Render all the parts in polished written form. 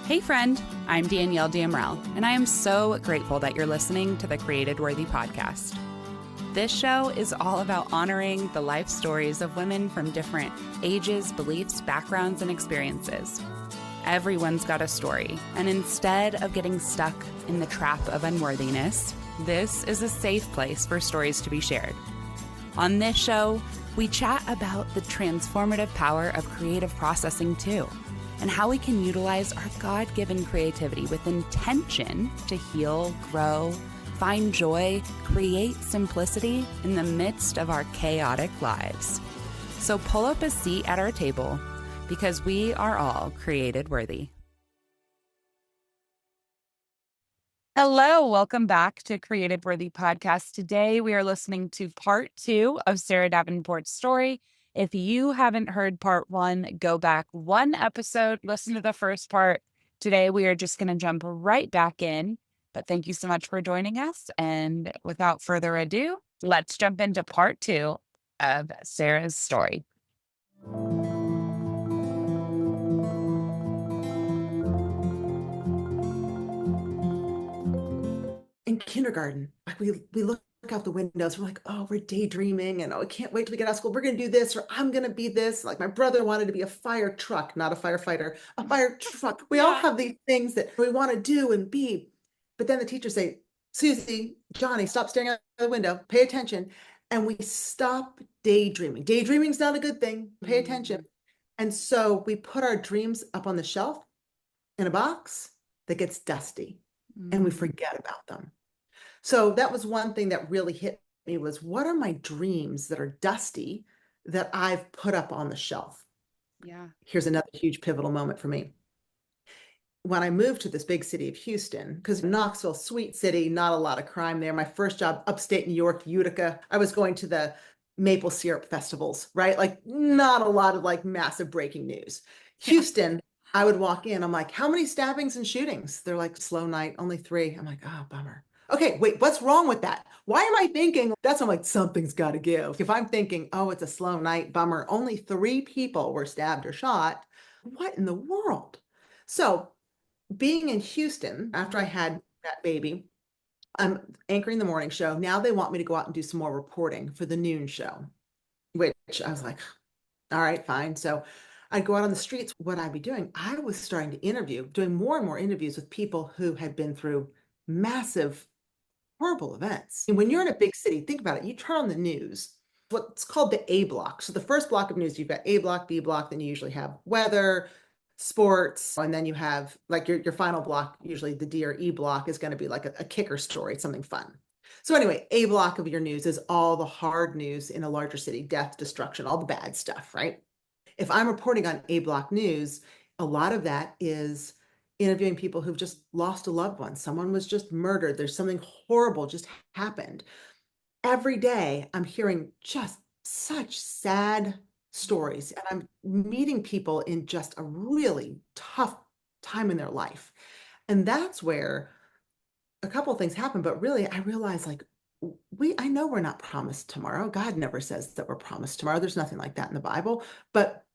Hey friend, I'm Danielle Damrell, and I am so grateful that you're listening to the Created Worthy podcast. This show is all about honoring the life stories of women from different ages, beliefs, backgrounds, and experiences. Everyone's got a story, and instead of getting stuck in the trap of unworthiness, this is a safe place for stories to be shared. On this show, we chat about the transformative power of creative processing too, and how we can utilize our God-given creativity with intention to heal, grow, find joy, create simplicity in the midst of our chaotic lives. So pull up a seat at our table because we are all created worthy. Hello, welcome back to Created Worthy Podcast. Today we are listening to part 2 of Sara Davenport's story. If you haven't heard part 1, go back one episode, listen to the first part. Today we are just going to jump right back in. But thank you so much for joining us. And without further ado, let's jump into part 2 of Sara's story. In kindergarten, like we look out the windows, we're like, oh, we're daydreaming, and oh, I can't wait till we get out of school. We're gonna do this, or I'm gonna be this. Like my brother wanted to be a fire truck, not a firefighter, a fire truck. We all have these things that we want to do and be. But then the teachers say, Susie, Johnny, stop staring out the window, pay attention. And we stop daydreaming. Daydreaming's not a good thing. Pay attention. And so we put our dreams up on the shelf in a box that gets dusty, and we forget about them. So that was one thing that really hit me was, what are my dreams that are dusty that I've put up on the shelf? Yeah. Here's another huge pivotal moment for me. When I moved to this big city of Houston, because Knoxville, sweet city, not a lot of crime there. My first job, upstate New York, Utica. I was going to the maple syrup festivals, right? Like not a lot of like massive breaking news. Houston, I would walk in, I'm like, how many stabbings and shootings? They're like, slow night, only 3. I'm like, oh, bummer. Okay, wait, what's wrong with that? Why am I thinking that's, I'm like, something's got to give. If I'm thinking, oh, it's a slow night, bummer, only 3 people were stabbed or shot, what in the world? So being in Houston, after I had that baby, I'm anchoring the morning show. Now they want me to go out and do some more reporting for the noon show, which I was like, all right, fine. So I'd go out on the streets. What I'd be doing, I was starting to interview, doing more and more interviews with people who had been through massive, horrible events. And when you're in a big city, think about it. You turn on the news, what's called the A block. So the first block of news, you've got A block, B block, then you usually have weather, sports, and then you have like your final block, usually the D or E block is going to be like a kicker story, something fun. So anyway, A block of your news is all the hard news in a larger city, death, destruction, all the bad stuff, right? If I'm reporting on A block news, a lot of that is interviewing people who've just lost a loved one. Someone was just murdered. There's something horrible just happened. Every day I'm hearing just such sad stories, and I'm meeting people in just a really tough time in their life. And that's where a couple of things happen, but really I realize like I know we're not promised tomorrow. God never says that we're promised tomorrow. There's nothing like that in the Bible. But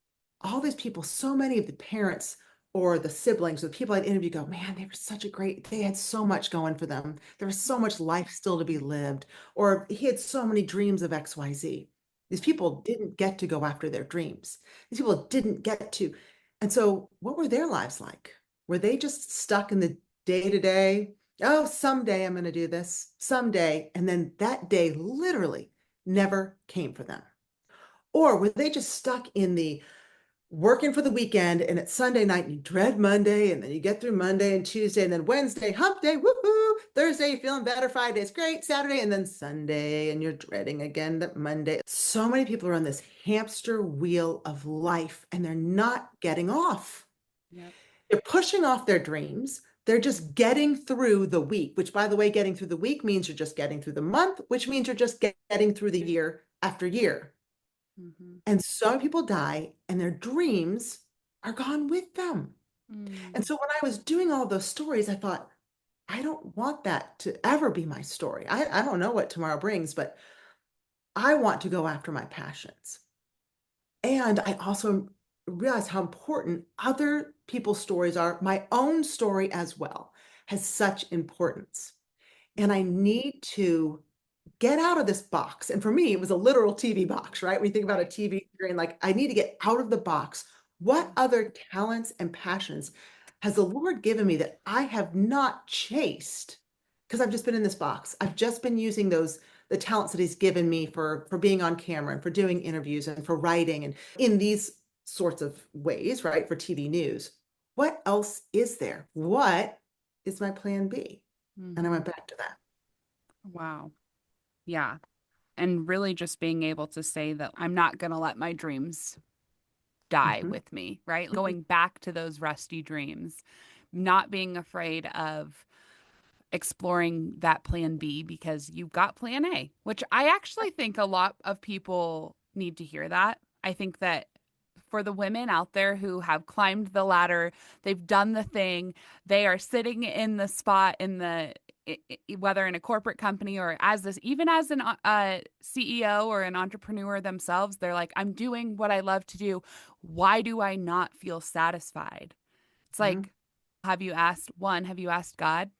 all these people, so many of the parents or the siblings or the people I'd interview go, man, they had so much going for them. There was so much life still to be lived. Or he had so many dreams of XYZ. These people didn't get to go after their dreams. These people didn't get to. And so what were their lives like? Were they just stuck in the day to day? Oh, someday I'm going to do this, someday. And then that day literally never came for them. Or were they just stuck in the working for the weekend, and it's Sunday night and you dread Monday, and then you get through Monday and Tuesday, and then Wednesday, hump day, woohoo, Thursday, you're feeling better, Friday's great, Saturday, and then Sunday, and you're dreading again that Monday. So many people are on this hamster wheel of life, and they're not getting off. Yep. They're pushing off their dreams. They're just getting through the week, which, by the way, getting through the week means you're just getting through the month, which means you're just getting through the year after year. And some people die and their dreams are gone with them. And so when I was doing all those stories, I thought, I don't want that to ever be my story. I don't know what tomorrow brings, but I want to go after my passions. And I also realized how important other people's stories are. My own story as well has such importance. And I need to get out of this box. And for me, it was a literal TV box, right? When you think about a Right. TV screen, like I need to get out of the box. What other talents and passions has the Lord given me that I have not chased? Because I've just been in this box. I've just been using the talents that He's given me for being on camera and for doing interviews and for writing and in these sorts of ways, right? For TV news. What else is there? What is my plan B? And I Hmm. went back to that. Wow. Yeah. And really just being able to say that I'm not going to let my dreams die Mhm. with me, right? Going back to those rusty dreams, not being afraid of exploring that plan B because you've got plan A, which I actually think a lot of people need to hear that. I think that for the women out there who have climbed the ladder, they've done the thing, they are sitting in the spot in the whether in a corporate company or as this even as an CEO or an entrepreneur themselves, they're like, I'm doing what I love to do. Why do I not feel satisfied? It's Mhm. like, have you asked God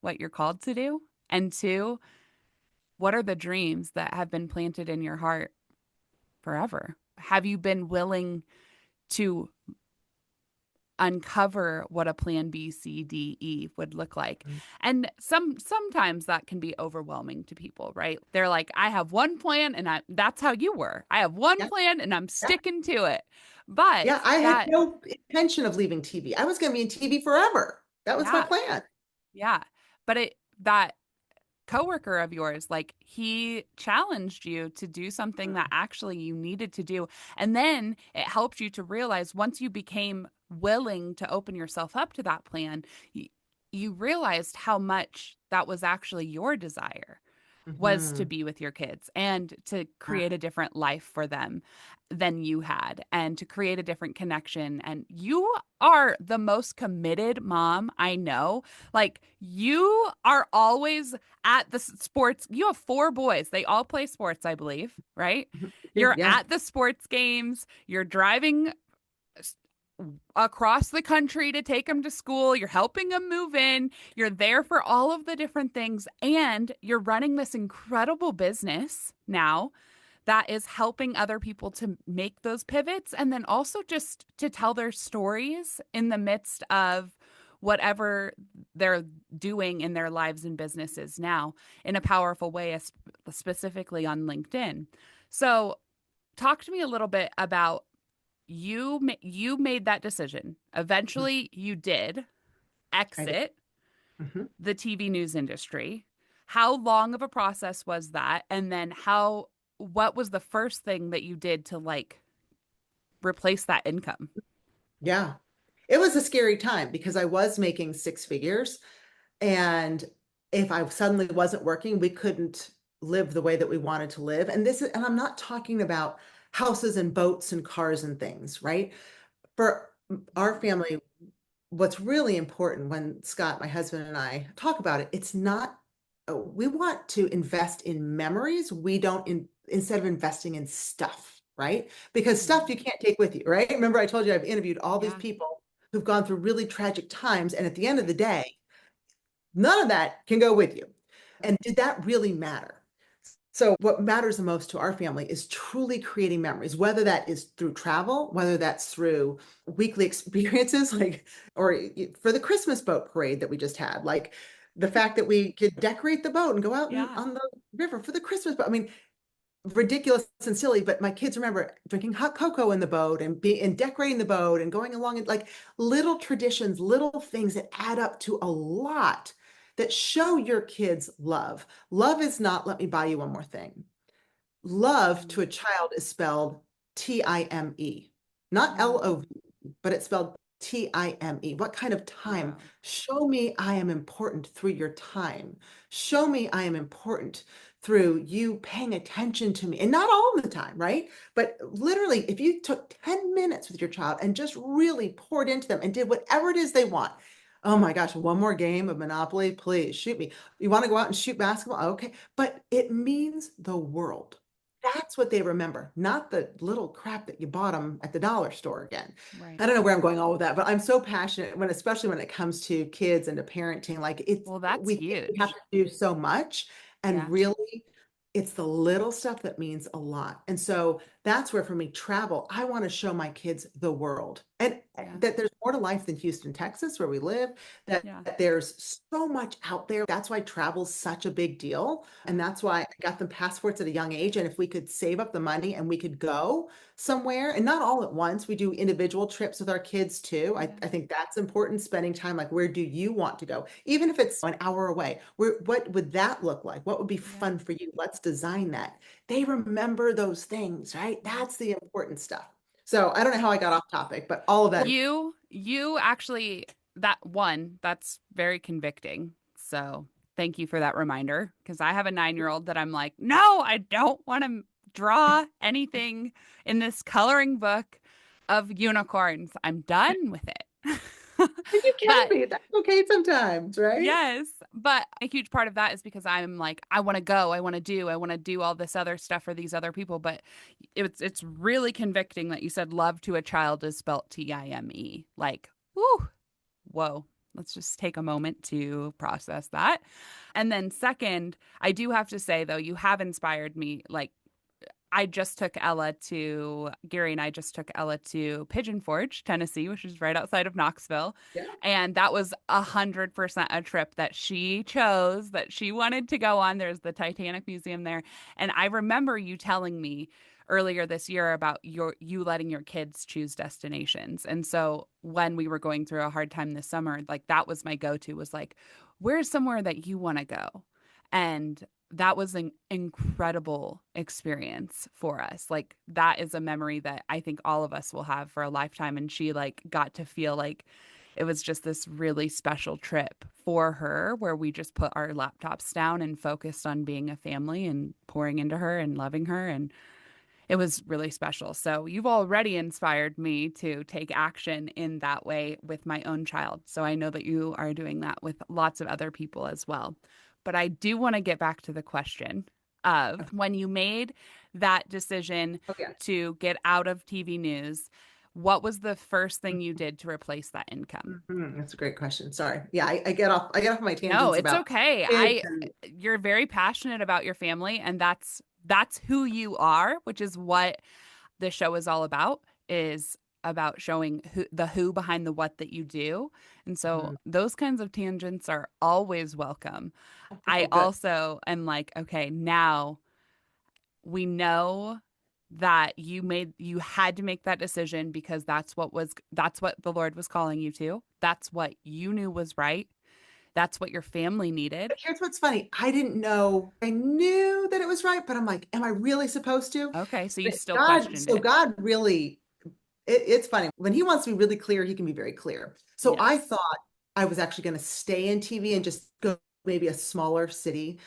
what you're called to do? And two, what are the dreams that have been planted in your heart forever? Have you been willing to uncover what a plan B, C, D, E would look like? Mhm. And sometimes that can be overwhelming to people, right? They're like, I have one plan and that's how you were. I have one Yeah, plan and I'm yeah, sticking to it. But yeah. I had that, no intention of leaving TV. I was going to be in TV forever. That was my yeah, plan. yeah. But that coworker of yours, like he challenged you to do something that actually you needed to do. And then it helped you to realize once you became willing to open yourself up to that plan, you realized how much that was actually your desire was to Mhm. be with your kids and to Yeah. create a different life for them than you had and to create a different connection. And you are the most committed mom I know. Like, you are always at the sports. You have four boys, they all play sports, I believe, right? Mhm. You're Yeah. at the sports games, you're driving across the country to take them to school. You're helping them move in. You're there for all of the different things. And you're running this incredible business now that is helping other people to make those pivots and then also just to tell their stories in the midst of whatever they're doing in their lives and businesses now in a powerful way, specifically on LinkedIn. So, talk to me a little bit about you made that decision. Mhm. Eventually, you did I did. exit Mhm. the TV news industry. How long of a process was that? And then what was the first thing that you did to like replace that income? Yeah. It was a scary time because I was making six figures. And if I suddenly wasn't working, we couldn't live the way that we wanted to live. And I'm not talking about houses and boats and cars and things, right? For our family, what's really important when Scott, my husband, and I talk about it, it's not, we want to invest in memories. We don't, instead of investing in stuff, right? Because stuff you Mhm. can't take with you, right? Remember, I told you I've interviewed all these Yeah, people who've gone through really tragic times. And at the end of the right. day, none of that can go with you. And did that really matter? So, what matters the most to our family is truly creating memories, whether that is through travel, whether that's through weekly experiences, like, or for the Christmas boat parade that we just had, like the fact that we could decorate the boat and go out Yeah. on the river for the Christmas boat. I mean, ridiculous and silly, but my kids remember drinking hot cocoa in the boat and decorating the boat and going along and like little traditions, little things that add up to a lot that show your kids love. Love is not, let me buy you one more thing. Love to Mhm. a child is spelled Time, not Mm. Love, but it's spelled Time. What kind of time? Wow. Show me I am important through your time. Show me I am important through you paying attention to me. And not all the time, right? But literally, if you took 10 minutes with your child and just really poured into them and did whatever it is they want. Oh my gosh, one more game of Monopoly, please shoot me. You want to go out and shoot basketball? Okay. But it means the world. That's what they remember, not the little crap that you bought them at the dollar store again. Right. I don't know where I'm going all with that, but I'm so passionate when, especially when it comes to kids and to parenting, like Well, that's we think we have huge. to do so much, and Yeah. really it's the little stuff that means a lot. And so that's where for me, travel, I want to show my kids the world, and Yeah. that there's more to life than Houston, Texas, where we live, Yeah. that there's so much out there. That's why travel's such a big deal. And Yeah. that's why I got them passports at a young age. And if we could save up the money and we could go somewhere, and not all at once, we do individual trips with our kids too. Yeah. I think that's important, spending time like, where do you want to go? Even if it's an hour away, what would that look like? What would be Yeah. fun for you? Let's design that. They remember those things, right? Yeah. That's the important stuff. So I don't know how I got off topic, but all of that. You actually, that's very convicting. So thank you for that reminder. Because I have a 9-year-old that I'm like, no, I don't want to draw anything in this coloring book of unicorns. I'm done with it. You can But be. That's okay sometimes, right? yes, but a huge part of that is because I'm like, I want to go, I want to do all this other stuff for these other people. But it's really convicting that you said love to a child is spelt Time. Like, whoo, whoa. Let's just take a moment to process that. And then second, I do have to say though, you have inspired me. Like Gary and I just took Ella to Pigeon Forge, Tennessee, which is right outside of Knoxville. Yeah. And that was 100% a trip that she chose, that she wanted to go on. There's the Titanic Museum there. And I remember you telling me earlier this year about you letting your kids choose destinations. And so when we were going through a hard time this summer, like that was my go-to, was like, where's somewhere that you want to go? And that was an incredible experience for us. Like that is a memory that I think all of us will have for a lifetime. And she like got to feel like it was just this really special trip for her where we just put our laptops down and focused on being a family and pouring into her and loving her. And it was really special. So you've already inspired me to take action in that way with my own child. So I know that you are doing that with lots of other people as well. But I do want to get back to the question of when you made that decision Oh, yeah. to get out of TV news, what was the first thing you did to replace that income? That's a great question. Sorry. Yeah, I get off my No, tangents it's about okay. kids and You're very passionate about your family and that's who you are, which is what the show is all about, is about showing who behind the what that you do. And so Mhm. those kinds of tangents are always welcome. I Oh, good. also am like, okay, now we know that you had to make that decision because that's what the Lord was calling you to. That's what you knew was right. That's what your family needed. But here's what's funny. I didn't know. I knew that it was right, but I'm like, am I really supposed to? Okay, so you But still questioned it. God really, it's funny. When he wants to be really clear, he can be very clear. So I Yes. thought I was actually going to stay in TV and just go maybe a smaller city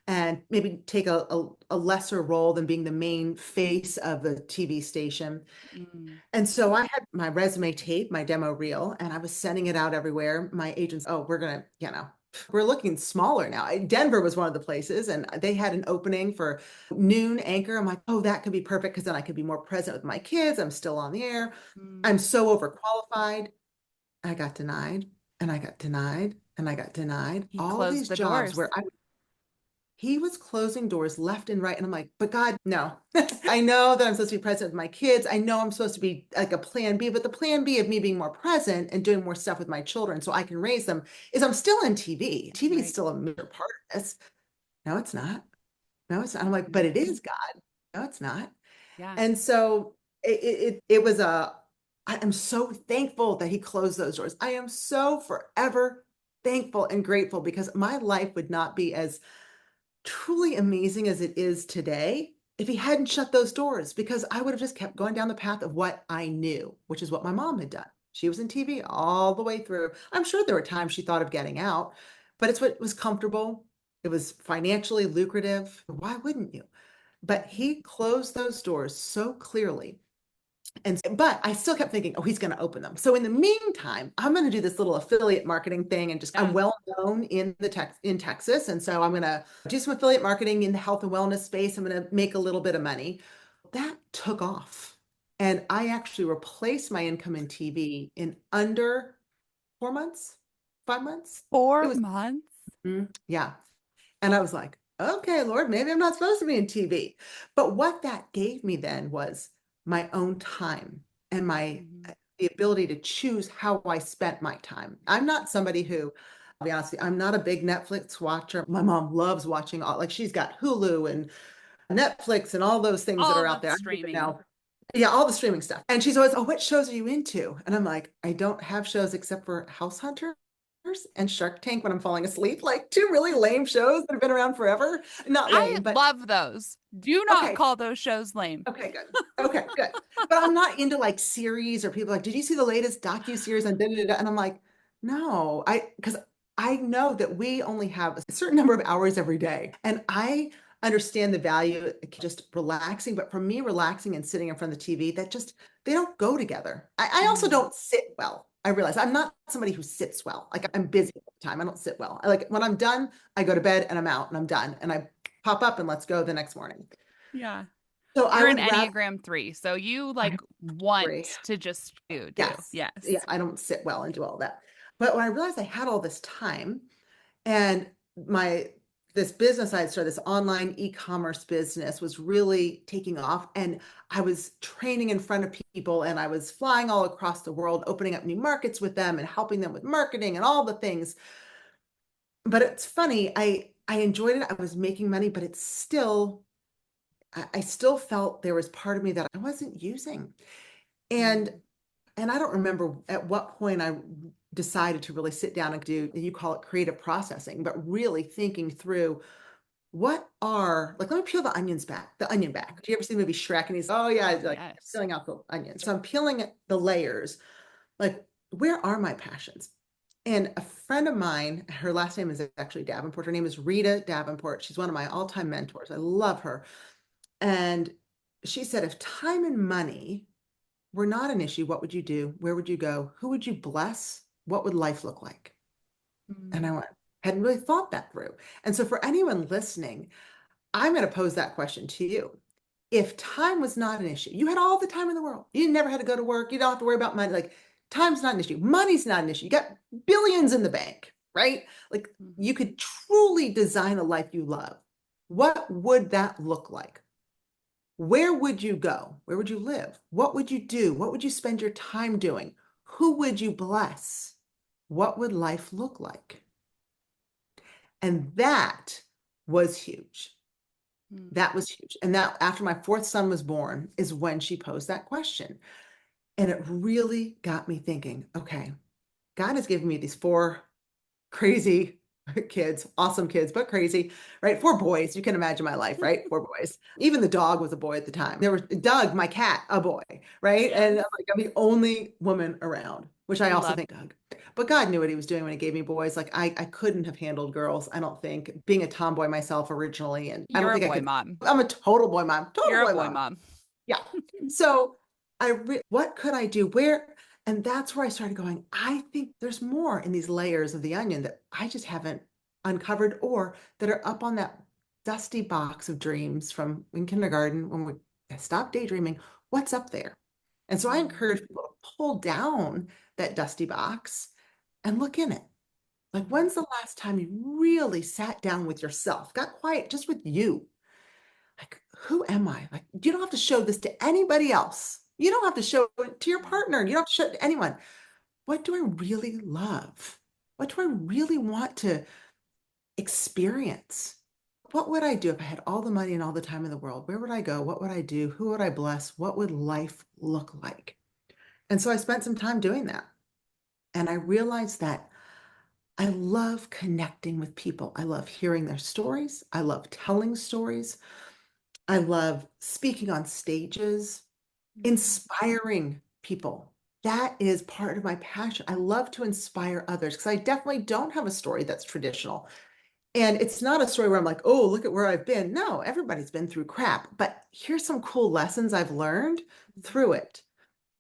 and maybe take a lesser role than being the main face of the TV station. Mm, And so I had my resume tape, my demo reel, and I was sending it out everywhere. My agents, oh, we're looking smaller now. Denver was one of the places, and they had an opening for noon anchor. I'm like, oh, that could be perfect because then I could be more present with my kids. I'm still on the air. mm. I'm so overqualified. I got denied, and I got denied, and I got denied. He All closed these the jobs doors. where he was closing doors left and right. And I'm like, but God, no. I know that I'm supposed to be present with my kids. I know I'm supposed to be like a plan B, but the plan B of me being more present and doing more stuff with my children so I can raise them is I'm still in TV. TV is Right. still a major part of this. No, it's not. No, it's not. I'm like, but Mm. it is God. No, it's not. Yeah. And so it was I am so thankful that he closed those doors. I am so forever thankful and grateful because my life would not be as truly amazing as it is today if he hadn't shut those doors, because I would have just kept going down the path of what I knew, which is what my mom had done. She was in TV all the way through. I'm sure there were times she thought of getting out, but it's what was comfortable. It was financially lucrative. Why wouldn't you? But he closed those doors so clearly. But I still kept thinking, oh, he's going to open them. So in the meantime, I'm going to do this little affiliate marketing thing and I'm well known in Texas. And so I'm going to do some affiliate marketing in the health and wellness space. I'm going to make a little bit of money. That took off. And I actually replaced my income in TV in under 4 months, 5 months. It Four was, months? yeah. And I was like, okay, Lord, maybe I'm not supposed to be in TV. But what that gave me then was my own time and the ability to choose how I spent my time. I'm not somebody who, I'll be honest, I'm not a big Netflix watcher. My mom loves watching like she's got Hulu and Netflix and all those things that All are out the there. I don't even streaming. know. Yeah, all the streaming stuff. And she's always, oh, what shows are you into? And I'm like, I don't have shows except for House Hunters and Shark Tank when I'm falling asleep. Like two really lame shows that have been around forever. Not I lame, but love those. Do not okay. call those shows lame. Okay, good. Okay, good. But I'm not into like series or people like, did you see the latest docu-series on da, da, da, da? And I'm like, no, because I know that we only have a certain number of hours every day. And I understand the value of just relaxing. But for me, relaxing and sitting in front of the TV, they don't go together. I also don't sit well. I realize I'm not somebody who sits well. Like I'm busy all the time. I don't sit well. When I'm done, I go to bed and I'm out and I'm done. And I pop up and let's go the next morning. Yeah. So I You're an would rather Enneagram 3, so you I like want agree. to just do. Yes. Yeah, Yes. I don't sit well and do all that. But when I realized I had all this time and this business I had started, this online e-commerce business was really taking off. And I was training in front of people and I was flying all across the world, opening up new markets with them and helping them with marketing and all the things. But it's funny, I enjoyed it. I was making money, but I still felt there was part of me that I wasn't using. And I don't remember at what point I decided to really sit down and do, you call it creative processing, but really thinking through let me peel the onion back. Do you ever see the movie Shrek? And he's, oh yeah, he's like Yes. peeling out the onions. So I'm peeling the layers, like, where are my passions? And a friend of mine, her last name is actually Davenport. Her name is Rita Davenport. She's one of my all-time mentors. I love her. And she said, if time and money were not an issue, what would you do? Where would you go? Who would you bless? What would life look like? And I hadn't really thought that through. And so for anyone listening, I'm going to pose that question to you. If time was not an issue, you had all the time in the world. You never had to go to work. You don't have to worry about money. Like time's not an issue. Money's not an issue. You got billions in the bank, right? Like you could truly design a life you love. What would that look like? Where would you go? Where would you live? What would you do? What would you spend your time doing? Who would you bless? What would life look like? And that was huge. That was huge. And that after my fourth son was born is when she posed that question. And it really got me thinking, okay, God has given me these four crazy kids, awesome kids, but crazy, right? Four boys. You can imagine my life, right? Four boys. Even the dog was a boy at the time. There was Doug, my cat, a boy, right? Yes. And I'm the only woman around, which I also Love. think Doug. But God knew what he was doing when he gave me boys. Like I couldn't have handled girls, I don't think, being a tomboy myself originally. And I don't You're a think I boy could. mom. I'm a total boy mom, total You're a boy boy mom. mom. Yeah. So what could I do? And that's where I started going, I think there's more in these layers of the onion that I just haven't uncovered or that are up on that dusty box of dreams from in kindergarten when we stopped daydreaming. What's up there? And so I encourage people to pull down that dusty box and look in it. Like, when's the last time you really sat down with yourself, got quiet just with you? Like, who am I? Like, you don't have to show this to anybody else. You don't have to show it to your partner. You don't have to show it to anyone. What do I really love? What do I really want to experience? What would I do if I had all the money and all the time in the world? Where would I go? What would I do? Who would I bless? What would life look like? And so I spent some time doing that. And I realized that I love connecting with people. I love hearing their stories. I love telling stories. I love speaking on stages, inspiring people. That is part of my passion. I love to inspire others because I definitely don't have a story that's traditional. And it's not a story where I'm like, oh, look at where I've been. No, everybody's been through crap, but here's some cool lessons I've learned through it.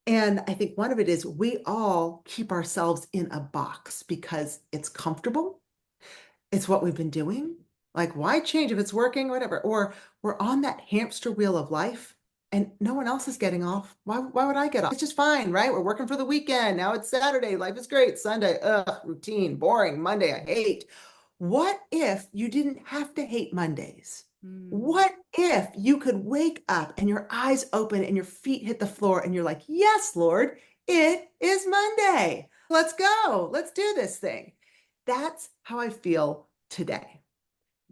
And I think one of it is we all keep ourselves in a box because it's comfortable. It's what we've been doing. Like, why change if it's working, whatever? Or we're on that hamster wheel of life and no one else is getting off. Why would I get off? It's just fine, right? We're working for the weekend. Now it's Saturday. Life is great. Sunday, ugh, routine, boring. Monday, I hate. What if you didn't have to hate Mondays? Mm. What if you could wake up and your eyes open and your feet hit the floor and you're like, yes, Lord, it is Monday. Let's go. Let's do this thing. That's how I feel today.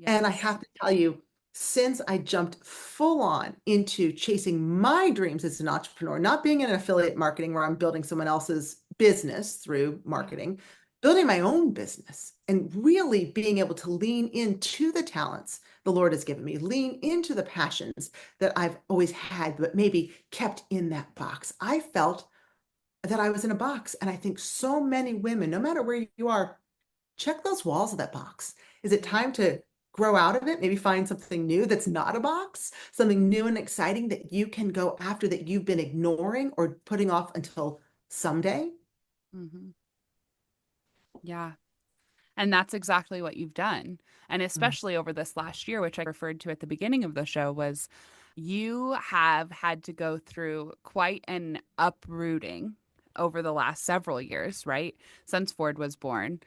And I Yes. have to tell you, since I jumped full on into chasing my dreams as an entrepreneur, not being in affiliate marketing where I'm building someone else's business through Yeah. marketing, building my own business and really being able to lean into the talents the Lord has given me, lean into the passions that I've always had, but maybe kept in that box. I felt that I was in a box. And I think so many women, no matter where you are, check those walls of that box. Is it Yeah. time to grow out of it? Maybe find something new that's not a box, something new and exciting that you can go after that you've been ignoring or putting off until someday? Hmm. Yeah. And that's exactly what you've done. And Mm. especially over this last year, which I referred to at the beginning of the show, was you have had to go through quite an uprooting over the last several years, right? Since Ford was born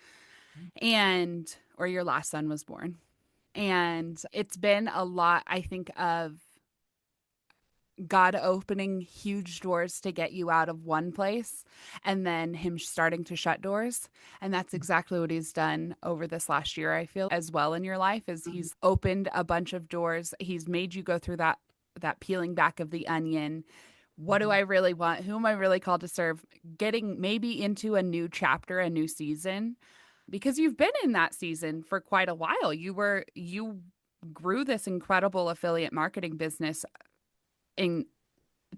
and, or your last son was born. And it's been a lot, I think, of God opening huge doors to get you out of one place and then him starting to shut doors. And that's exactly what he's done over this last year, I feel, as well in your life, is Mhm. he's opened a bunch of doors. He's made you go through that peeling back of the onion. What do Mhm. I really want? Who am I really called to serve? Getting maybe into a new chapter, a new season, because you've been in that season for quite a while. You grew this incredible affiliate marketing business in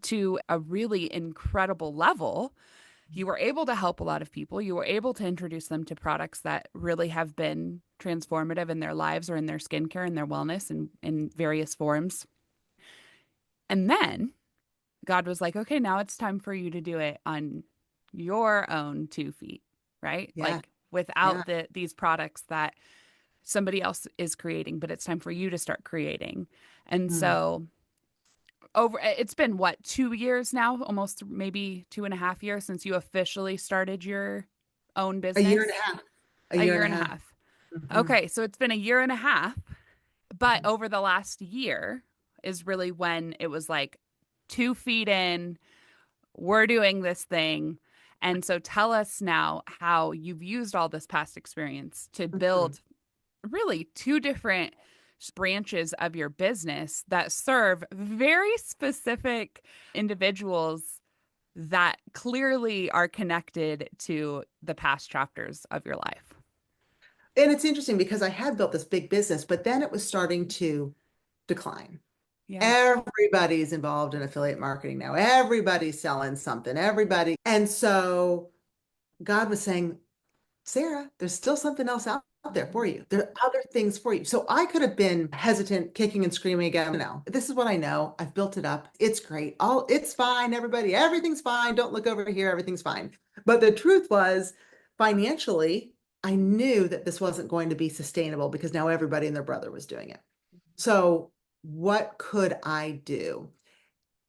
to a really incredible level. You were able to help a lot of people. You were able to introduce them to products that really have been transformative in their lives or in their skincare and their wellness in various forms. And then God was like, okay, now it's time for you to do it on your own 2 feet, right? Yeah, Like without yeah. these products that somebody else is creating, but it's time for you to start creating. And Mm. so over it's been what, 2 years now, almost maybe 2.5 years since you officially started your own A year and a business. half. A A year year and a and a half. half. Mhm. Okay, so it's been a year and a half, but Mhm. over the last year is really when it was like 2 feet in, we're doing this thing. And so tell us now how you've used all this past experience to Mhm. build really two different branches of your business that serve very specific individuals that clearly are connected to the past chapters of your life. And it's interesting because I had built this big business, but then it was starting to decline. Yeah. Everybody's involved in affiliate marketing now. Everybody's selling something, everybody. And so God was saying, Sarah, there's still something else out there for Mhm. you. There are other things for you. So I could have been hesitant, kicking and screaming again. No, this is what I know. I've built it up. It's great. All it's fine, everybody. Everything's fine. Don't look over here. Everything's fine. But the truth was, financially, I knew that this wasn't going to be sustainable because now everybody and their brother was doing it. So what could I do?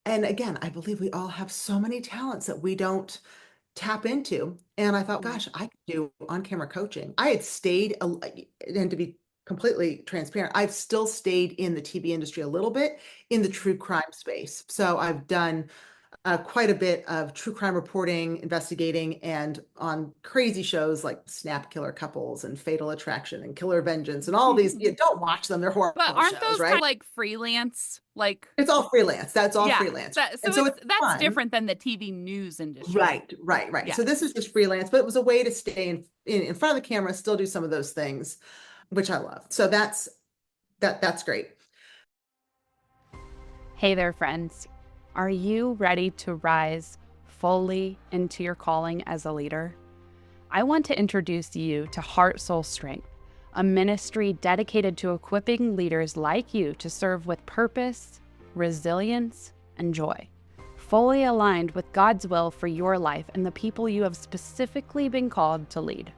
And again, I believe we all have so many talents that we don't tap into. And I thought, Yeah. gosh, I could do on-camera coaching. I had stayed, and to be completely transparent, I've still stayed in the TV industry a little bit in the Mhm. true crime space. So I've done quite a bit of true crime reporting, investigating, and on crazy shows like Snap Killer Couples and Fatal Attraction and Killer Vengeance and all these. You don't watch them; they're But horrible aren't shows, those kind right? of like freelance? Like, It's all freelance. That's all yeah. freelance. So And so it's it's that's fun. different than the TV news industry. Right, right, right. Yeah. So this is just freelance, but it was a way to stay in front of the camera, still do some of those things, which I love. So that's great. Hey there, friends. Are you ready to rise fully into your calling as a leader? I want to introduce you to Heart Soul Strength, a ministry dedicated to equipping leaders like you to serve with purpose, resilience, and joy. fully aligned with God's will for your life and the people you have specifically been called to lead.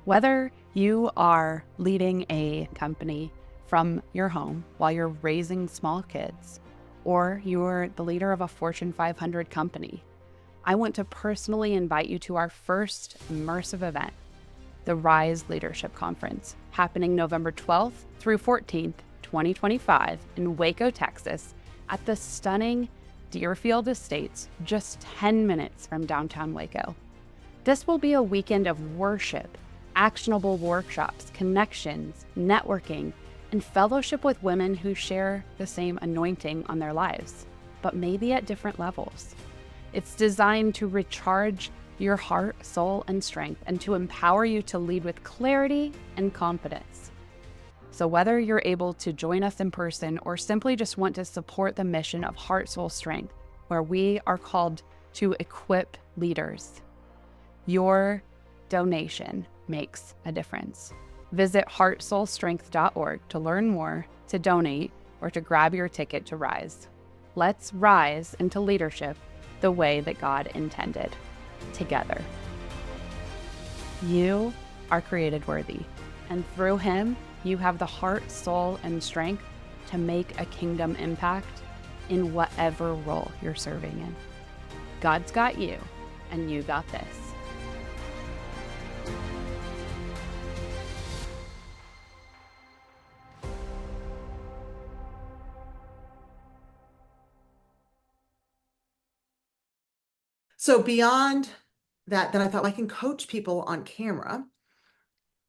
Whether you are leading a company from your home while you're raising small kids, or you're the leader of a Fortune 500 company, I want to personally invite you to our first immersive event, the Rise Leadership Conference, happening November 12th through 14th, 2025 in Waco, Texas, at the stunning Deerfield Estates, just 10 minutes from downtown Waco. This will be a weekend of worship, actionable workshops, connections, networking, and fellowship with women who share the same anointing on their lives, but maybe at different levels. It's designed to recharge your heart, soul, and strength, and to empower you to lead with clarity and confidence. So whether you're able to join us in person or simply just want to support the mission of Heart, Soul, Strength, where we are called to equip leaders, your donation makes a difference. Visit heartsoulstrength.org to learn more, to donate, or to grab your ticket to Rise. Let's rise into leadership the way that God intended, together. You are created worthy, and through Him, you have the heart, soul, and strength to make a kingdom impact in whatever role you're serving in. God's got you, and you got this. So beyond that, then I thought, well, I can coach people on camera.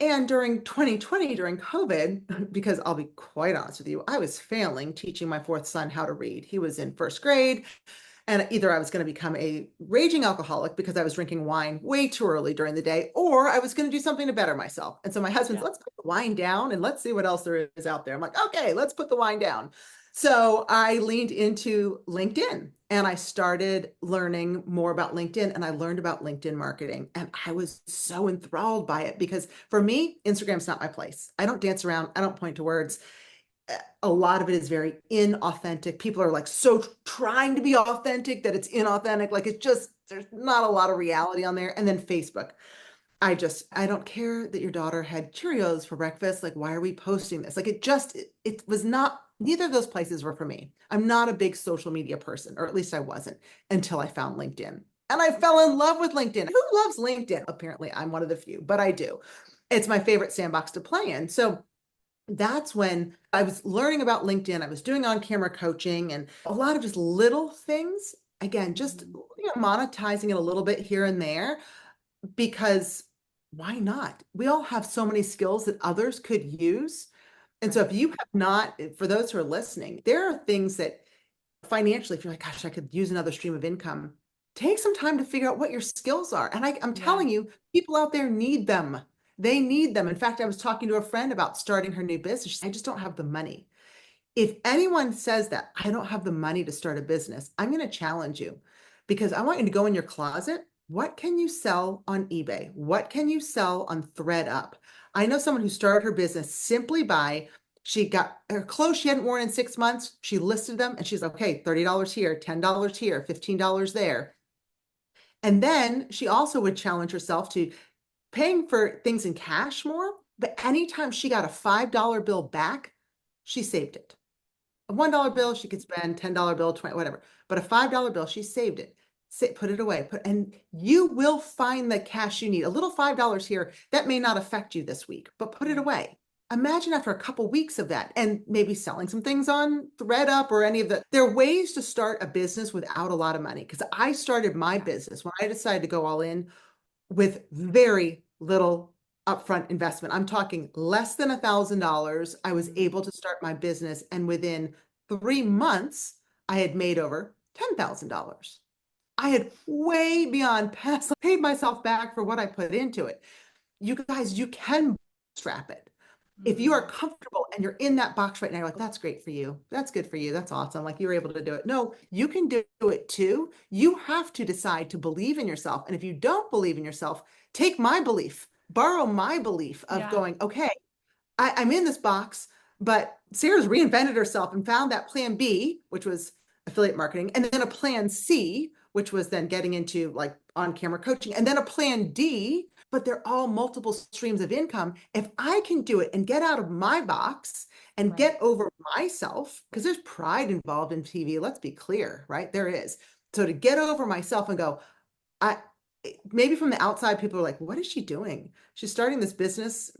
And during 2020, during COVID, because I'll be quite honest with you, I was failing teaching my fourth son how to read. He was in first grade, and either I was going to become a raging alcoholic because I was drinking wine way too early during the day, or I was going to do something to better myself. And so my husband's, let's put the wine down and let's see what else there is out there. I'm like, okay, let's put the wine down. So I leaned into LinkedIn and I started learning more about LinkedIn, and I learned about LinkedIn marketing. And I was so enthralled by it because for me, Instagram's not my place. I don't dance around. I don't point to words. A lot of it is very inauthentic. People are like so trying to be authentic that it's inauthentic. Like it's just, there's not a lot of reality on there. And then Facebook. I don't care that your daughter had Cheerios for breakfast. Like, why are we posting this? Like, it was not, neither of those places were for me. I'm not a big social media person, or at least I wasn't until I found LinkedIn. And I fell in love with LinkedIn. Who loves LinkedIn? Apparently, I'm one of the few, but I do. It's my favorite sandbox to play in. So that's when I was learning about LinkedIn. I was doing on-camera coaching and a lot of just little things. Again, just monetizing it a little bit here and there, because why not? We all have so many skills that others could use. And so if you have not, for those who are listening, there are things that financially, if you're like, gosh, I could use another stream of income, take some time to figure out what your skills are. And I'm telling you, people out there need them. They need them. In fact, I was talking to a friend about starting her new business. She said, I just don't have the money. If anyone says that I don't have the money to start a business, I'm going to challenge you, because I want you to go in your closet. What can you sell on eBay? What can you sell on ThreadUp? I know someone who started her business simply by, she got her clothes she hadn't worn in 6 months. She listed them and she's okay, $30 here, $10 here, $15 there. And then she also would challenge herself to paying for things in cash more. But anytime she got a $5 bill back, she saved it. A $1 bill she could spend, $10 bill, 20, whatever. But a $5 bill, she saved it. Put it away. And you will find the cash you need. A little $5 here, that may not affect you this week, but put it away. Imagine after a couple weeks of that, and maybe selling some things on ThreadUp or any of the, there are ways to start a business without a lot of money. Because I started my business when I decided to go all in with very little upfront investment. I'm talking less than $1,000. I was able to start my business, and within 3 months, I had made over $10,000. I had way beyond past, paid myself back for what I put into it. You guys, you can strap it. If you are comfortable and you're in that box right now, you're like, that's great for you. That's good for you. That's awesome. Like, you were able to do it. No, you can do it too. You have to decide to believe in yourself. And if you don't believe in yourself, take my belief, borrow my belief of going, okay, I'm in this box, but Sarah's reinvented herself and found that plan B, which was affiliate marketing, and then a plan C, which was then getting into like on-camera coaching, and then a plan D, but they're all multiple streams of income. If I can do it and get out of my box and get over myself, because there's pride involved in TV, let's be clear, right? There is. So to get over myself and go, I maybe from the outside, people are like, what is she doing? She's starting this business,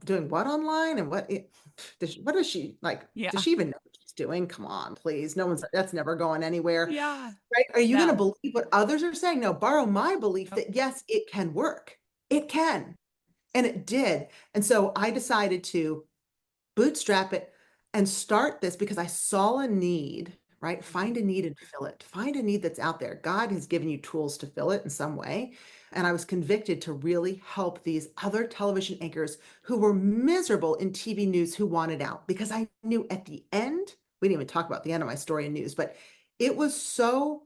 doing what online and what is she like? Yeah. Does she even know what she's doing? Come on, please. That's never going anywhere. Yeah. Right? Are you going to No. believe what others are saying? No, borrow my belief that yes, it can work. It can. And it did. And so I decided to bootstrap it and start this because I saw a need, right? Find a need and fill it. Find a need that's out there. God has given you tools to fill it in some way. And I was convicted to really help these other television anchors who were miserable in TV news who wanted out, because I knew at the end, we didn't even talk about the end of my story in news, but it was so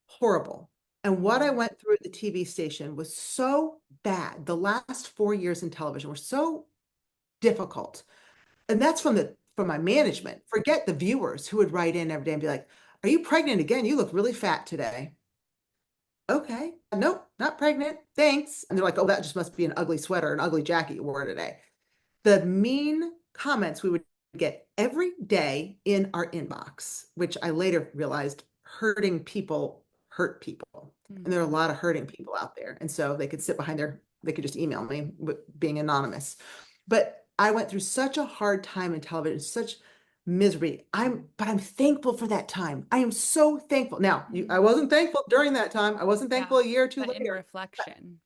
horrible. And what I went through at the TV station was so bad. The last 4 years in television were so difficult. And that's from my management. Forget the viewers who would write in every day and be like, "Are you pregnant again? You look really fat today." Okay. Nope, not pregnant. Thanks. And they're like, "Oh, that just must be an ugly sweater, an ugly jacket you wore today." The mean comments we would get every day in our inbox, which I later realized hurting people hurt people. And there are a lot of hurting people out there. And so they could they could just email me being anonymous. But I went through such a hard time in television, such misery. But I'm thankful for that time. I am so thankful. Now, I wasn't thankful during that time. I wasn't thankful a year or two But in later. reflection.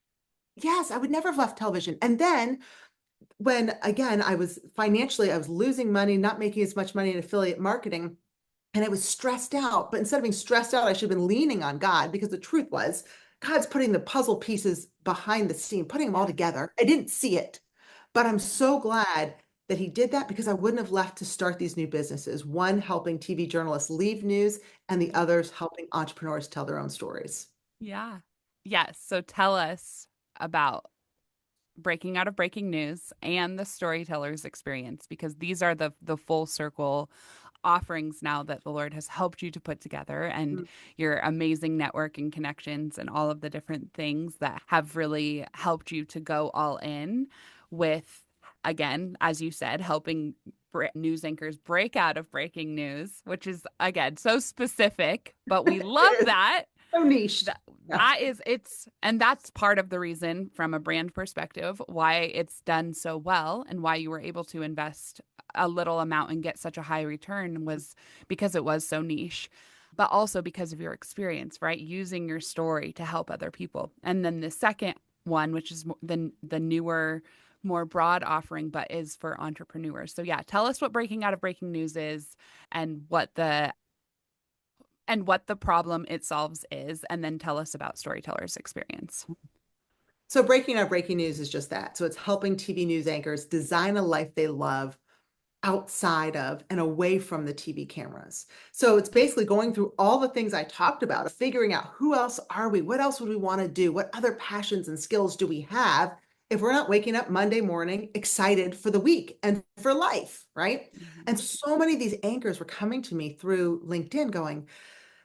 Yes, I would never have left television. And then when again, I was losing money, not making as much money in affiliate marketing, and I was stressed out. But instead of being stressed out, I should have been leaning on God, because the truth was, God's putting the puzzle pieces behind the scene, putting them all together. I didn't see it, but I'm so glad that he did that, because I wouldn't have left to start these new businesses. One helping TV journalists leave news, and the others helping entrepreneurs tell their own stories. Yeah. Yes. So tell us about breaking out of breaking news and the storyteller's experience, because these are the full circle offerings now that the Lord has helped you to put together, and your amazing network and connections and all of the different things that have really helped you to go all in with, again, as you said, helping news anchors break out of breaking news, which is, again, so specific, but we love that. So niche. That is, and that's part of the reason from a brand perspective why it's done so well, and why you were able to invest a little amount and get such a high return, was because it was so niche, but also because of your experience, right? Using your story to help other people. And then the second one, which is the newer, more broad offering, but is for entrepreneurs. So yeah, tell us what breaking out of breaking news is, and what the problem it solves is, and then tell us about storyteller's experience. So breaking out breaking news is just that. So it's helping TV news anchors design a life they love outside of and away from the TV cameras. So it's basically going through all the things I talked about, figuring out who else are we? What else would we want to do? What other passions and skills do we have if we're not waking up Monday morning excited for the week and for life, right? And so many of these anchors were coming to me through LinkedIn going,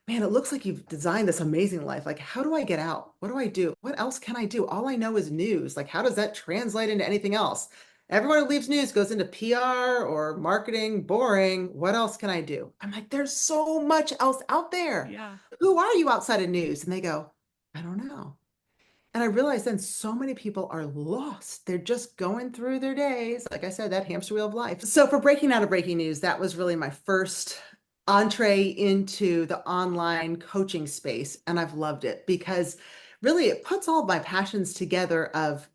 "Man, it looks like you've designed this amazing life. Like, how do I get out? What do I do? What else can I do? All I know is news. Like, how does that translate into anything else? Everyone who leaves news goes into PR or marketing, boring. What else can I do?" I'm like, there's so much else out there. Yeah. Who are you outside of news? And they go, "I don't know." And I realized then so many people are lost. They're just going through their days. Like I said, that hamster wheel of life. So for breaking out of breaking news, that was really my first entree into the online coaching space. And I've loved it, because really it puts all of my passions together of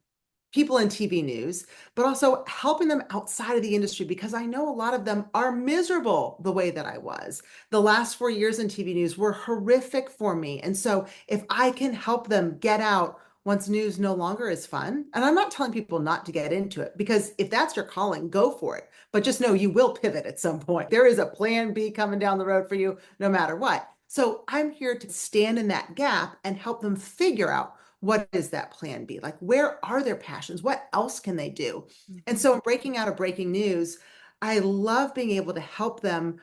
people in TV news, but also helping them outside of the industry, because I know a lot of them are miserable the way that I was. The last 4 years in TV news were horrific for me. And so if I can help them get out once news no longer is fun, and I'm not telling people not to get into it, because if that's your calling, go for it. But just know you will pivot at some point. There is a plan B coming down the road for you no matter what. So I'm here to stand in that gap and help them figure out, what is that plan B? Like, where are their passions? What else can they do? And so in breaking out of breaking news, I love being able to help them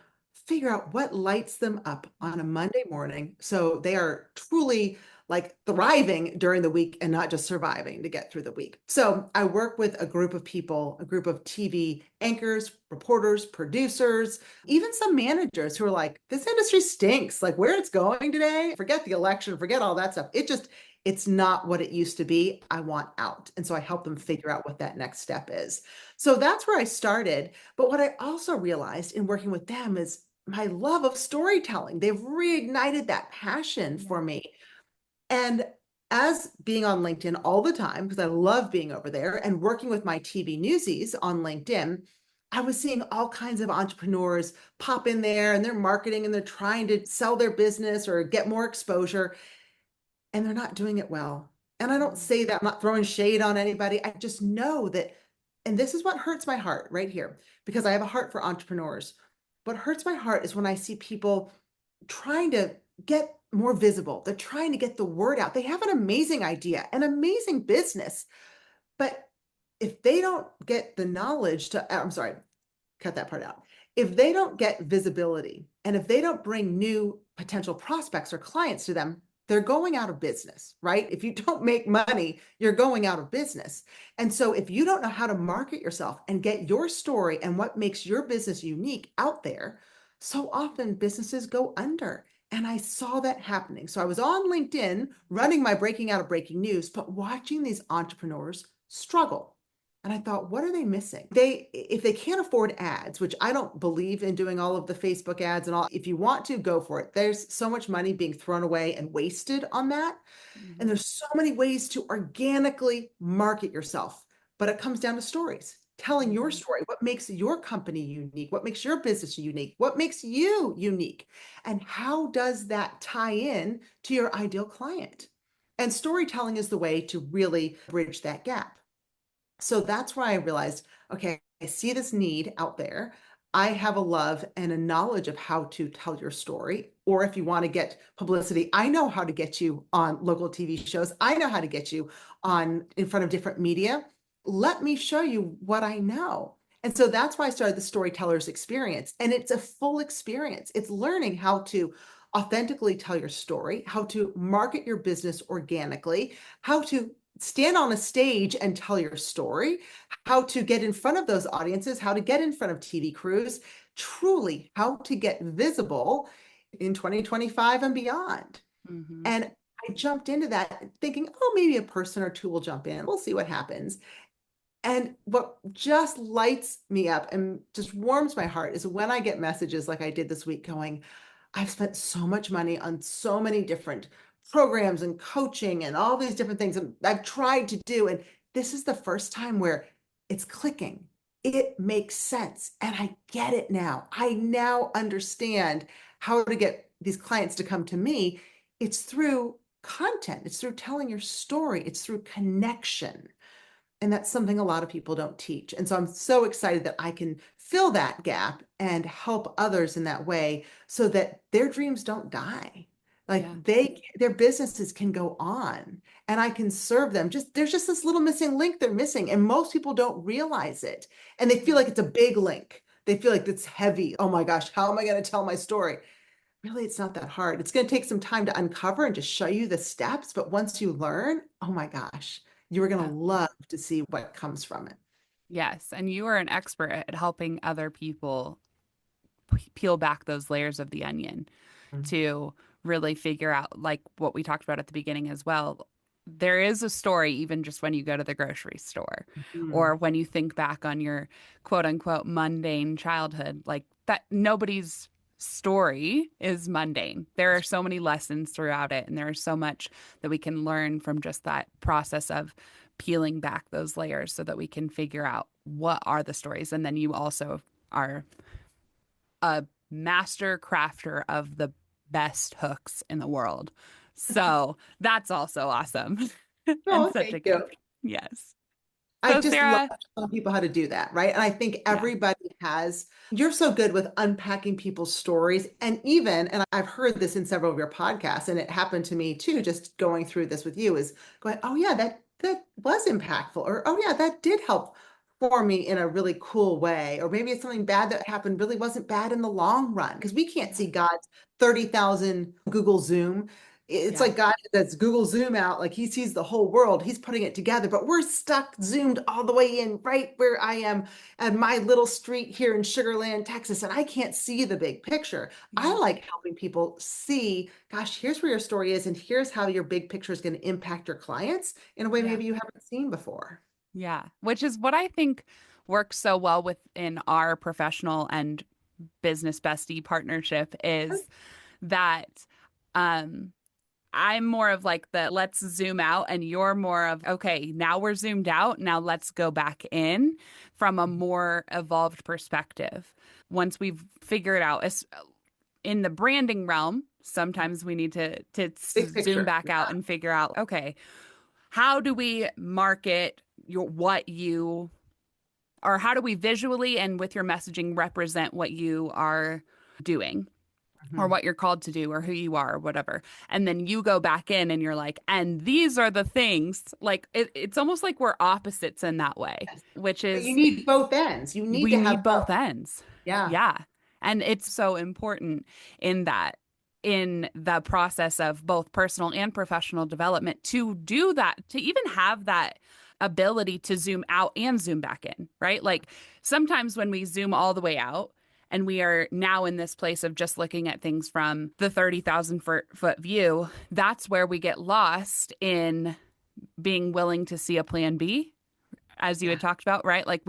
figure out what lights them up on a Monday morning so they are truly like thriving during the week and not just surviving to get through the week. So I work with a group of people, a group of TV anchors, reporters, producers, even some managers who are like, this industry stinks. Like where it's going today, forget the election, forget all that stuff. It's not what it used to be. I want out. And so I help them figure out what that next step is. So that's where I started. But what I also realized in working with them is my love of storytelling. They've reignited that passion for me. And as being on LinkedIn all the time, because I love being over there and working with my TV newsies on LinkedIn, I was seeing all kinds of entrepreneurs pop in there and they're marketing and they're trying to sell their business or get more exposure, and they're not doing it well. And I don't say that, I'm not throwing shade on anybody. I just know that, and this is what hurts my heart right here, because I have a heart for entrepreneurs. What hurts my heart is when I see people trying to get more visible. They're trying to get the word out. They have an amazing idea, an amazing business, but if they don't get the knowledge to, I'm sorry, cut that part out. If they don't get visibility and if they don't bring new potential prospects or clients to them, they're going out of business, right? If you don't make money, you're going out of business. And so if you don't know how to market yourself and get your story and what makes your business unique out there, so often businesses go under. And I saw that happening. So I was on LinkedIn running my breaking out of breaking news, but watching these entrepreneurs struggle. And I thought, what are they missing? If they can't afford ads, which I don't believe in doing all of the Facebook ads and all, if you want to, go for it. There's so much money being thrown away and wasted on that. And there's so many ways to organically market yourself, but it comes down to stories, telling your story, what makes your company unique, what makes your business unique, what makes you unique, and how does that tie in to your ideal client? And storytelling is the way to really bridge that gap. So that's why I realized, okay, I see this need out there. I have a love and a knowledge of how to tell your story. Or if you want to get publicity, I know how to get you on local TV shows. I know how to get you on in front of different media. Let me show you what I know. And so that's why I started the Storyteller's Experience. And it's a full experience. It's learning how to authentically tell your story, how to market your business organically, how to stand on a stage and tell your story, how to get in front of those audiences, how to get in front of TV crews, truly how to get visible in 2025 and beyond. Mm-hmm. And I jumped into that thinking, oh, maybe a person or two will jump in. We'll see what happens. And what just lights me up and just warms my heart is when I get messages like I did this week going, I've spent so much money on so many different programs and coaching and all these different things and I've tried to do. And this is the first time where it's clicking. It makes sense. And I get it now. I now understand how to get these clients to come to me. It's through content, it's through telling your story, it's through connection. And that's something a lot of people don't teach. And so I'm so excited that I can fill that gap and help others in that way so that their dreams don't die. Like their businesses can go on and I can serve them. There's just this little missing link they're missing. And most people don't realize it. And they feel like it's a big link. They feel like it's heavy. Oh my gosh, how am I going to tell my story? Really, it's not that hard. It's going to take some time to uncover and just show you the steps. But once you learn, oh my gosh, you're going to love to see what comes from it. Yes. And you are an expert at helping other people peel back those layers of the onion to really figure out, like what we talked about at the beginning as well. There is a story, even just when you go to the grocery store or when you think back on your quote unquote mundane childhood, like that nobody's story is mundane. There are so many lessons throughout it, and there is so much that we can learn from just that process of peeling back those layers so that we can figure out what are the stories. And then you also are a master crafter of the best hooks in the world. So that's also awesome. And Oh, such a thank you. gift. Yes. I So just love Sara, telling people how to do that, right? And I think everybody you're so good with unpacking people's stories. And I've heard this in several of your podcasts, and it happened to me too, just going through this with you, is going, oh yeah, that was impactful, or oh yeah, that did help for me in a really cool way. Or maybe it's something bad that happened really wasn't bad in the long run because we can't Yeah. see God's 30,000 Google Zoom. It's Yeah. like God that's Google Zoom out, like he sees the whole world. He's putting it together, but we're stuck zoomed all the way in right where I am at my little street here in Sugar Land, Texas, and I can't see the big picture. I Yeah. like helping people see, gosh, here's where your story is, and here's how your big picture is going to impact your clients in a way Yeah. maybe you haven't seen before. Yeah. Which is what I think works so well within our professional and business bestie partnership is that um I'm more of like the let's zoom out, and you're more of, okay, now we're zoomed out. Now let's go back in from a more evolved perspective. Once we've figured out in the branding realm, sometimes we need to Big zoom picture. back out and figure out, okay, how do we market your what you or how do we visually and with your messaging represent what you are doing? Or Mhm. what you're called to do or who you are or whatever. And then you go back in and you're like, and these are the things. Like it's almost like we're opposites in that way, Yes. which But you is need both ends. You need we to have need both both. ends. Yeah. Yeah. And it's so important in that, in the process of both personal and professional development to do that, to even have that ability to zoom out and zoom back in, right? Like sometimes when we zoom all the way out, and we are now in this place of just looking at things from the 30,000 foot view, that's where we get lost in being willing to see a plan B, as you Yeah. had talked about, right? Like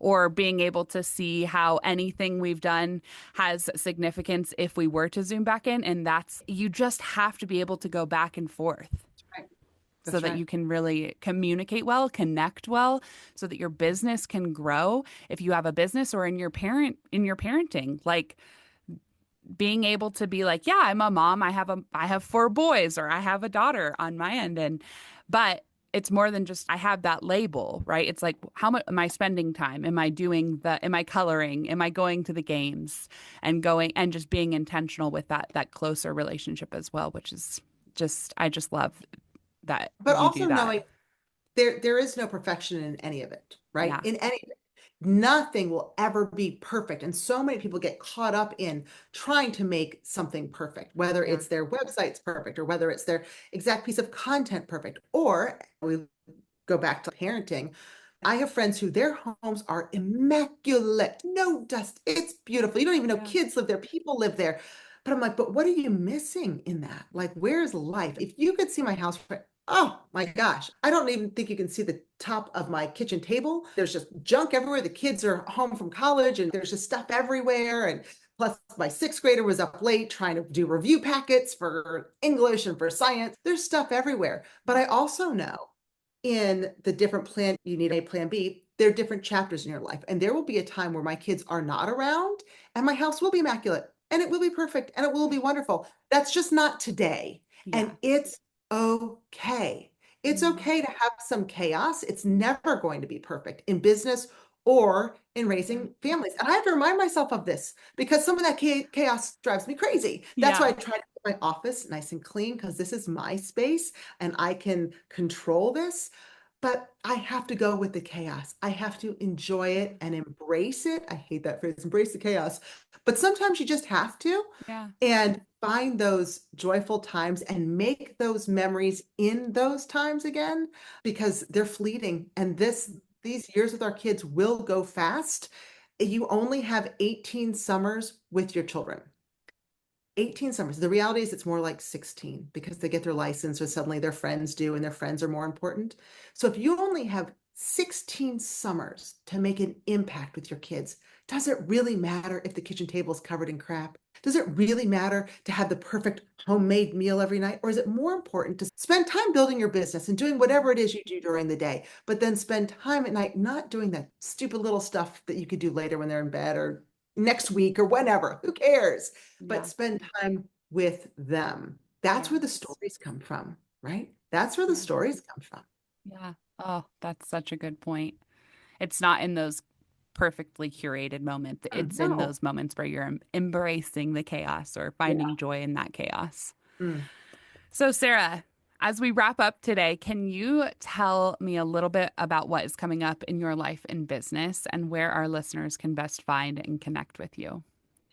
or being able to see how anything we've done has significance if we were to zoom back in. And you just have to be able to go back and forth Right. so That's that right. you can really communicate well, connect well, so that your business can grow. If you have a business or in your parenting, like being able to be like, yeah, I'm a mom. I have four boys, or I have a daughter on my end. But it's more than just I have that label, right? It's like, how much am I spending time? Am I coloring? Am I going to the games and going and just being intentional with that closer relationship as well, which is I just love that But you do also that. knowing there is no perfection in any of it, right? Yeah. In any of it. Nothing will ever be perfect. And so many people get caught up in trying to make something perfect, whether Yeah. it's their website's perfect or whether it's their exact piece of content perfect, or we go back to parenting. I have friends who their homes are immaculate, no dust. It's beautiful. You don't even know Yeah. kids live there, people live there. But I'm like, but what are you missing in that? Like, where's life? If you could see my house, oh my gosh, I don't even think you can see the top of my kitchen table. There's just junk everywhere. The kids are home from college and there's just stuff everywhere. And plus, my sixth grader was up late trying to do review packets for English and for science. There's stuff everywhere. But I also know in the different plan, you need a plan B. There are different chapters in your life. And there will be a time where my kids are not around and my house will be immaculate and it will be perfect and it will be wonderful. That's just not today. Yeah. And it's okay. It's Mhm. okay to have some chaos. It's never going to be perfect in business or in Yeah. raising families. And I have to remind myself of this because some of that chaos drives me crazy. That's why I Yeah. try to keep my office nice and clean because this is my space and I can control this. But I have to go with the chaos. I have to enjoy it and embrace it. I hate that phrase, embrace the chaos. But sometimes you just have to Yeah. and find those joyful times and make those memories in those times again because they're fleeting. And these years with our kids will go fast. You only have 18 summers with your children. 18 summers. The reality is it's more like 16 because they get their license or suddenly their friends do and their friends are more important. So if you only have 16 summers to make an impact with your kids, does it really matter if the kitchen table is covered in crap? Does it really matter to have the perfect homemade meal every night? Or is it more important to spend time building your business and doing whatever it is you do during the day, but then spend time at night not doing that stupid little stuff that you could do later when they're in bed or next week or whenever? Who cares? But Yeah. spend time with them. That's where the Yes. stories come from, right? That's where the Yeah. stories come from. Yeah. Oh, that's such a good point. It's not in those perfectly curated moments. It's in No. those moments where you're embracing the chaos or finding Yeah. joy in that chaos. Mm. So, Sarah, As we wrap up today, can you tell me a little bit about what is coming up in your life and business and where our listeners can best find and connect with you?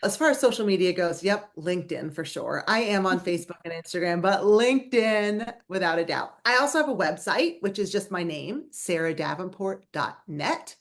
As far as social media goes, yep, LinkedIn for sure. I am on Facebook and Instagram, but LinkedIn without a doubt. I also have a website, which is just my name, saradavenport.net.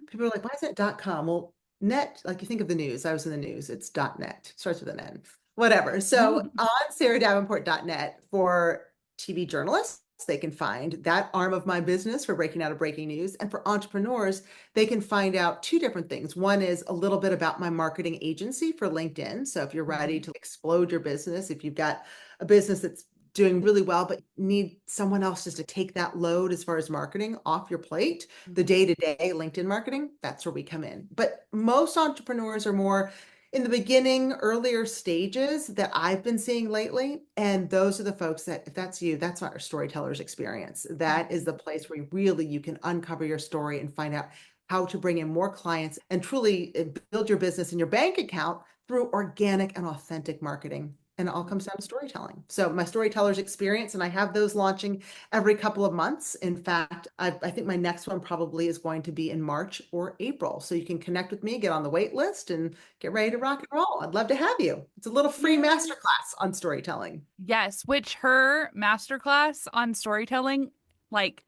People are like, why is it .com? Well, net, like you think of the news. I was in the news. It's .net. Starts with an N. Whatever. So on saradavenport.net for TV journalists, they can find that arm of my business for breaking out of breaking news. And for entrepreneurs, they can find out two different things. One is a little bit about my marketing agency for LinkedIn. So if you're ready to explode your business, if you've got a business that's doing really well, but need someone else just to take that load as far as marketing off your plate, the day-to-day LinkedIn marketing, that's where we come in. But most entrepreneurs are more in the beginning, earlier stages that I've been seeing lately. And those are the folks that, if that's you, that's our storyteller's experience. That is the place where really you can uncover your story and find out how to bring in more clients and truly build your business and your bank account through organic and authentic marketing. And it all comes down to storytelling. So my storyteller's experience, and I have those launching every couple of months. In fact, I think my next one probably is going to be in March or April. So you can connect with me, get on the wait list, and get ready to rock and roll. I'd love to have you. It's a little free masterclass on storytelling. Yes, which her masterclass on storytelling, like,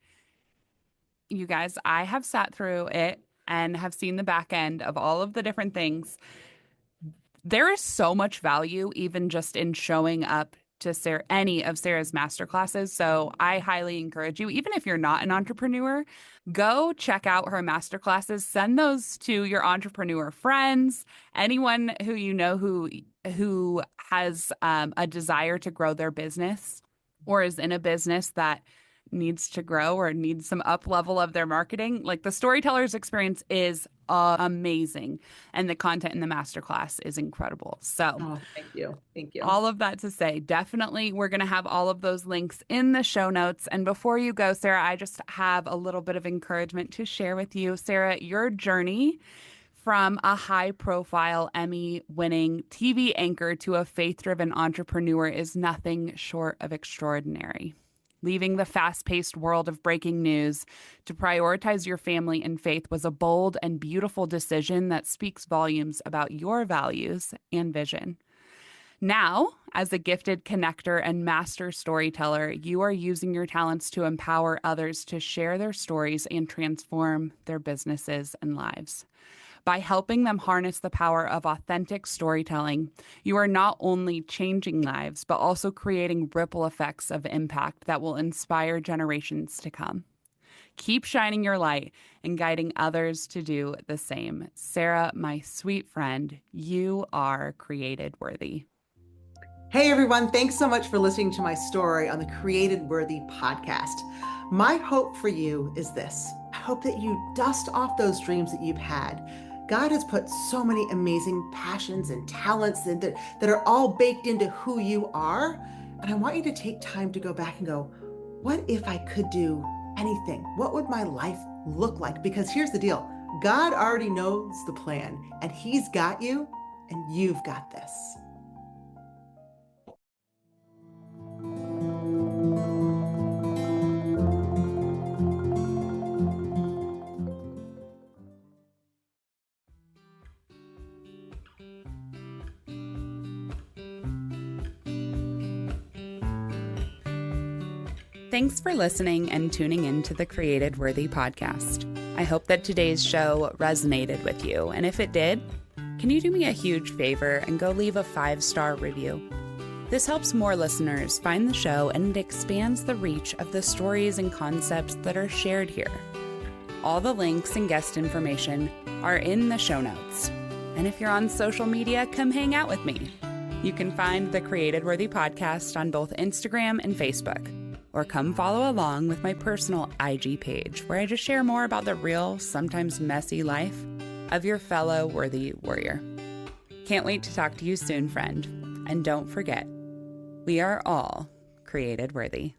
you guys, I have sat through it and have seen the back end of all of the different things. There is so much value even just in showing up to any of Sarah's masterclasses. So I highly encourage you, even if you're not an entrepreneur, go check out her masterclasses. Send those to your entrepreneur friends, anyone who you know who has a desire to grow their business or is in a business that needs to grow or needs some up level of their marketing. Like, the storyteller's experience is amazing, and the content in the masterclass is incredible. So thank you. Thank you. All of that to say, definitely we're going to have all of those links in the show notes. And before you go, Sarah, I just have a little bit of encouragement to share with you. Sarah, your journey from a high-profile Emmy-winning TV anchor to a faith-driven entrepreneur is nothing short of extraordinary. Leaving the fast-paced world of breaking news to prioritize your family and faith was a bold and beautiful decision that speaks volumes about your values and vision. Now, as a gifted connector and master storyteller, you are using your talents to empower others to share their stories and transform their businesses and lives. By helping them harness the power of authentic storytelling, you are not only changing lives, but also creating ripple effects of impact that will inspire generations to come. Keep shining your light and guiding others to do the same. Sarah, my sweet friend, you are created worthy. Hey everyone, thanks so much for listening to my story on the Created Worthy podcast. My hope for you is this. I hope that you dust off those dreams that you've had. God has put so many amazing passions and talents that are all baked into who you are. And I want you to take time to go back and go, what if I could do anything? What would my life look like? Because here's the deal. God already knows the plan, and He's got you, and you've got this. Thanks for listening and tuning in to the Created Worthy podcast. I hope that today's show resonated with you, and if it did, can you do me a huge favor and go leave a 5-star review? This helps more listeners find the show, and it expands the reach of the stories and concepts that are shared here. All the links and guest information are in the show notes. And if you're on social media, come hang out with me. You can find the Created Worthy podcast on both Instagram and Facebook. Or come follow along with my personal IG page, where I just share more about the real, sometimes messy life of your fellow worthy warrior. Can't wait to talk to you soon, friend. And don't forget, we are all created worthy.